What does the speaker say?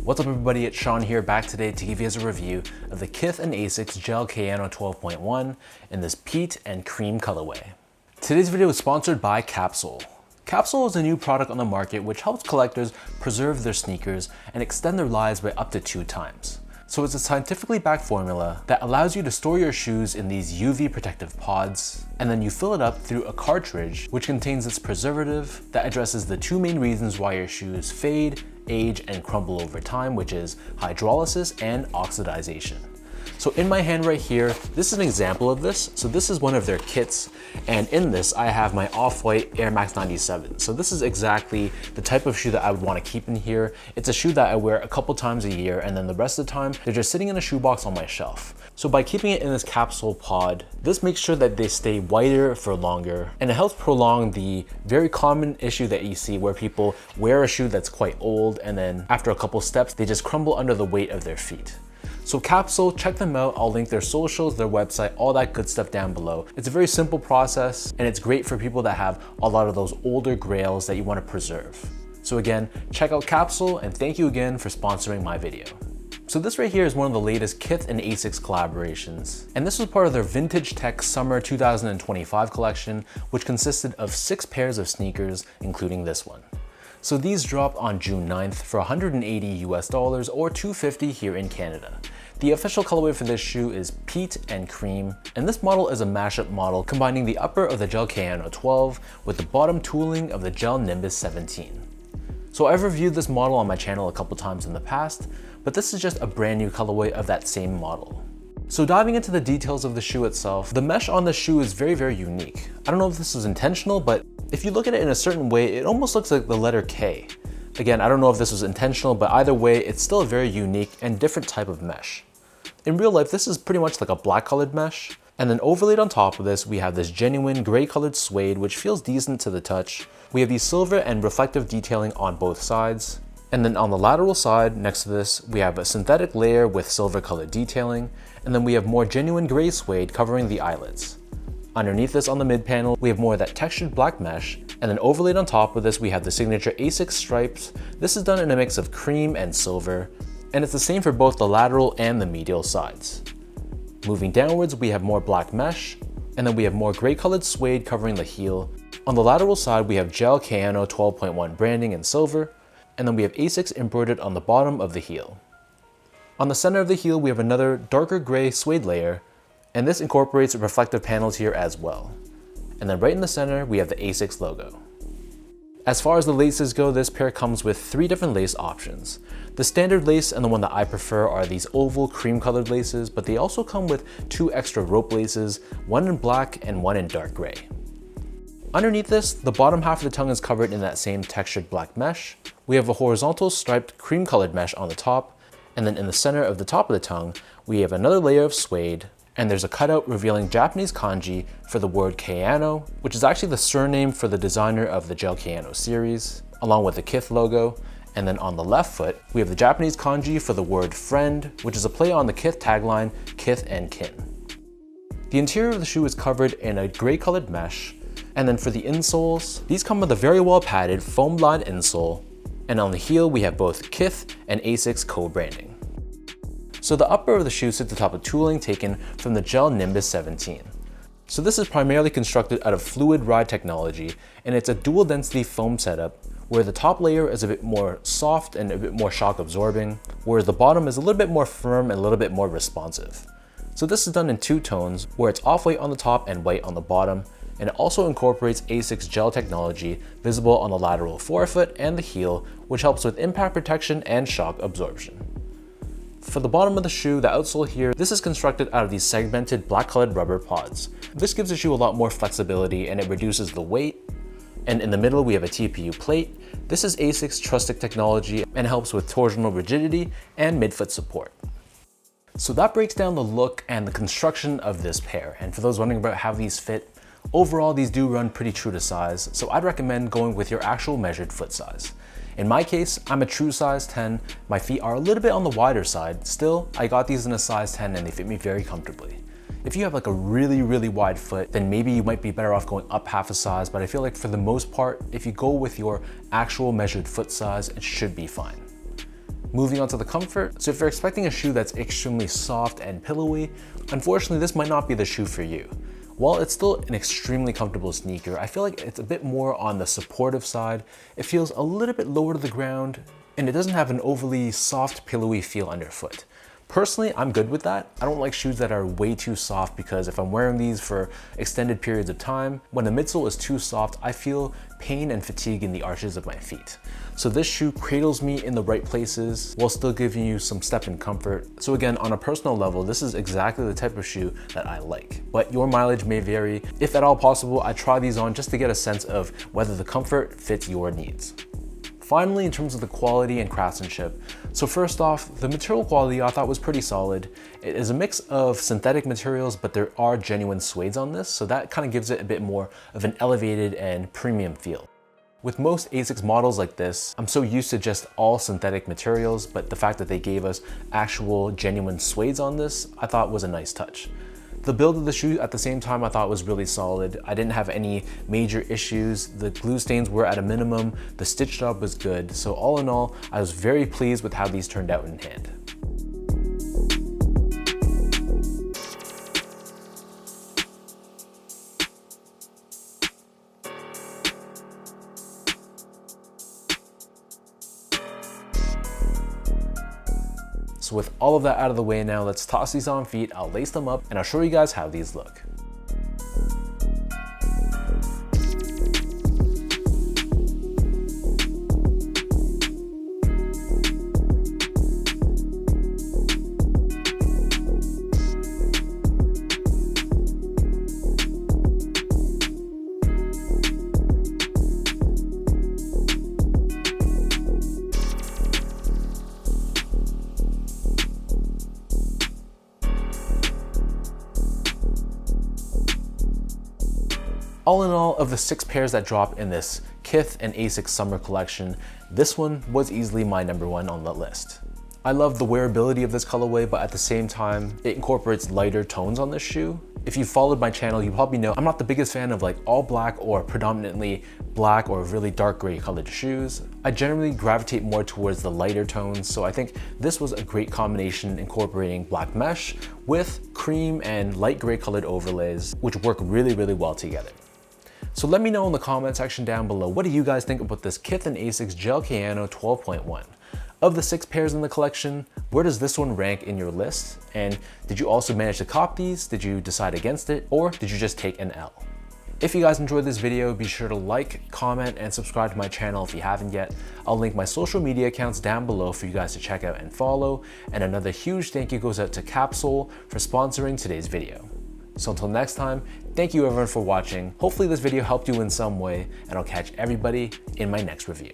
What's up everybody, it's Sean here, back today to give you guys a review of the Kith and Asics Gel-Kayano 12.1 in this Peat and Cream colorway. Today's video is sponsored by Capsule. Capsule is a new product on the market which helps collectors preserve their sneakers and extend their lives by up to 2 times. So it's a scientifically backed formula that allows you to store your shoes in these UV protective pods, and then you fill it up through a cartridge which contains this preservative that addresses the 2 main reasons why your shoes fade, age, and crumble over time, which is hydrolysis and oxidization. So in my hand right here, this is an example of this. So this is one of their kits, and in this I have my off-white Air Max 97. So this is exactly the type of shoe that I would want to keep in here. It's a shoe that I wear a couple times a year, and then the rest of the time they're just sitting in a shoebox on my shelf. So by keeping it in this capsule pod, this makes sure that they stay whiter for longer, and it helps prolong the very common issue that you see where people wear a shoe that's quite old, and then after a couple steps they just crumble under the weight of their feet. So Capsule, check them out. I'll link their socials, their website, all that good stuff down below. It's a very simple process, and it's great for people that have a lot of those older grails that you want to preserve. So again, check out Capsule, and thank you again for sponsoring my video. So this right here is one of the latest Kith and Asics collaborations, and this was part of their Vintage Tech Summer 2025 collection, which consisted of 6 pairs of sneakers, including this one. So these dropped on June 9th for $180 US or $250 here in Canada. The official colorway for this shoe is Peat and Cream, and this model is a mashup model combining the upper of the Gel-Kayano 12 with the bottom tooling of the Gel-Nimbus 17. So I've reviewed this model on my channel a couple times in the past, but this is just a brand new colorway of that same model. So diving into the details of the shoe itself, the mesh on the shoe is very unique. I don't know if this was intentional, but if you look at it in a certain way, it almost looks like the letter K. Again, I don't know if this was intentional, but either way, it's still a very unique and different type of mesh. In real life, this is pretty much like a black colored mesh. And then overlaid on top of this, we have this genuine gray colored suede, which feels decent to the touch. We have these silver and reflective detailing on both sides. And then on the lateral side, next to this, we have a synthetic layer with silver colored detailing. And then we have more genuine gray suede covering the eyelets. Underneath this on the mid panel, we have more of that textured black mesh, and then overlaid on top of this, we have the signature Asics stripes. This is done in a mix of cream and silver, and it's the same for both the lateral and the medial sides. Moving downwards, we have more black mesh, and then we have more gray colored suede covering the heel. On the lateral side, we have Gel-Kayano 12.1 branding in silver, and then we have Asics embroidered on the bottom of the heel. On the center of the heel, we have another darker gray suede layer, and this incorporates reflective panels here as well. And then right in the center, we have the Asics logo. As far as the laces go, this pair comes with 3 different lace options. The standard lace and the one that I prefer are these oval cream colored laces, but they also come with 2 extra rope laces, one in black and one in dark gray. Underneath this, the bottom half of the tongue is covered in that same textured black mesh. We have a horizontal striped cream colored mesh on the top, and then in the center of the top of the tongue, we have another layer of suede, and there's a cutout revealing Japanese kanji for the word Kayano, which is actually the surname for the designer of the Gel-Kayano series, along with the Kith logo. And then on the left foot, we have the Japanese kanji for the word friend, which is a play on the Kith tagline, Kith and Kin. The interior of the shoe is covered in a gray colored mesh, and then for the insoles, these come with a very well padded foam lined insole, and on the heel we have both Kith and Asics co-branding. So the upper of the shoe sits atop of tooling taken from the Gel-Nimbus 17. So this is primarily constructed out of fluid ride technology, and it's a dual density foam setup where the top layer is a bit more soft and a bit more shock absorbing, whereas the bottom is a little bit more firm and a little bit more responsive. So this is done in 2 tones, where it's off-white on the top and white on the bottom, and it also incorporates Asics gel technology visible on the lateral forefoot and the heel, which helps with impact protection and shock absorption. For the bottom of the shoe, the outsole here, this is constructed out of these segmented black colored rubber pods. This gives the shoe a lot more flexibility and it reduces the weight. And in the middle, we have a TPU plate. This is Asics Trustic technology and helps with torsional rigidity and midfoot support. So that breaks down the look and the construction of this pair. And for those wondering about how these fit, overall, these do run pretty true to size. So I'd recommend going with your actual measured foot size. In my case, I'm a true size 10. My feet are a little bit on the wider side. Still, I got these in a size 10 and they fit me very comfortably. If you have like a really wide foot, then maybe you might be better off going up half a size, but I feel like for the most part, if you go with your actual measured foot size, it should be fine. Moving on to the comfort. So if you're expecting a shoe that's extremely soft and pillowy, unfortunately this might not be the shoe for you. While it's still an extremely comfortable sneaker, I feel like it's a bit more on the supportive side. It feels a little bit lower to the ground, and it doesn't have an overly soft, pillowy feel underfoot. Personally, I'm good with that. I don't like shoes that are way too soft because if I'm wearing these for extended periods of time, when the midsole is too soft, I feel pain and fatigue in the arches of my feet. So this shoe cradles me in the right places while still giving you some step-in comfort. So again, on a personal level, this is exactly the type of shoe that I like. But your mileage may vary. If at all possible, I try these on just to get a sense of whether the comfort fits your needs. Finally, in terms of the quality and craftsmanship, so first off, the material quality I thought was pretty solid. It is a mix of synthetic materials, but there are genuine suedes on this, so that kind of gives it a bit more of an elevated and premium feel. With most Asics models like this, I'm so used to just all synthetic materials, but the fact that they gave us actual genuine suedes on this, I thought was a nice touch. The build of the shoe at the same time I thought was really solid. I didn't have any major issues. The glue stains were at a minimum. The stitch job was good. So all in all, I was very pleased with how these turned out in hand. So with all of that out of the way now, let's toss these on feet, I'll lace them up, and I'll show you guys how these look. All in all, of the 6 pairs that drop in this Kith and Asics summer collection, this one was easily my #1 on the list. I love the wearability of this colorway, but at the same time, it incorporates lighter tones on this shoe. If you followed my channel, you probably know I'm not the biggest fan of like all black or predominantly black or really dark gray colored shoes. I generally gravitate more towards the lighter tones, so I think this was a great combination incorporating black mesh with cream and light gray colored overlays, which work really, really well together. So let me know in the comment section down below, what do you guys think about this Kith and Asics Gel-Kayano 12.1? Of the 6 pairs in the collection, where does this one rank in your list? And did you also manage to cop these? Did you decide against it? Or did you just take an L? If you guys enjoyed this video, be sure to like, comment, and subscribe to my channel if you haven't yet. I'll link my social media accounts down below for you guys to check out and follow. And another huge thank you goes out to Capsule for sponsoring today's video. So until next time, thank you everyone for watching. Hopefully this video helped you in some way, and I'll catch everybody in my next review.